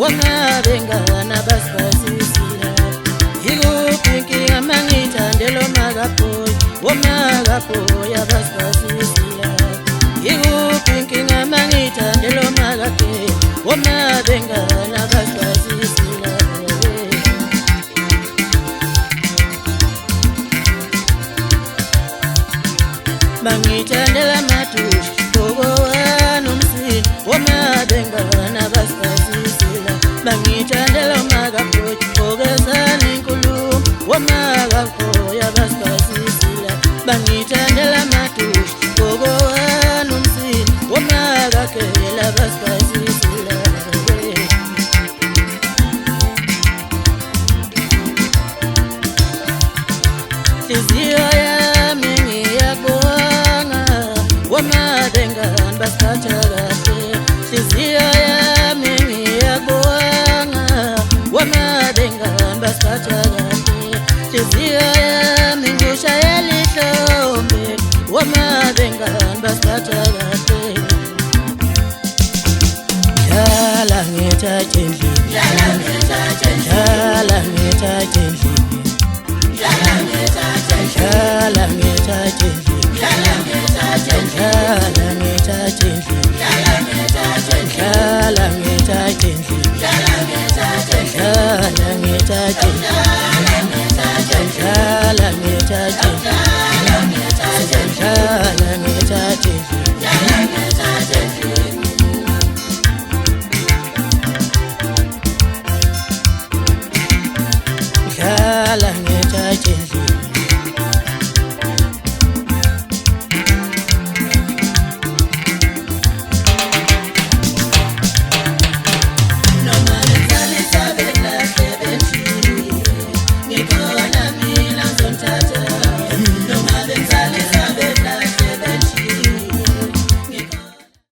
woma bengana basibasisila yikuphi inkinga mangithandelo makaphoyi woma kaphoya basibasisila yikuphi inkinga mangithandelo makake woma bengana basibasisila mangithandela matushi nomsini woma bengana basibasisila mangithandela makaphoyi okezana inkulumo woma kaphoya basibasisila mangithandela matushi nomsini woma kakela basibasisila hliziyo yami ngiyabonga woma bengana basiphatha kahle hliziyo yami ngiyabonga woma bengana basiphatha kahle hliziyo yami ngishayela ihlombe woma bengana basiphatha kahle dlala ngithathe endlini dlala ngithathe endlini dlala ngithathe endlini dlala ngithathe endlini dlala ngithathe endlini dlala ngithathe endlini dlala ngithathe endlini dlala ngithathe endlini dlala ngithathe endlini dlala ngithathe endlini dlala ngithathe endlini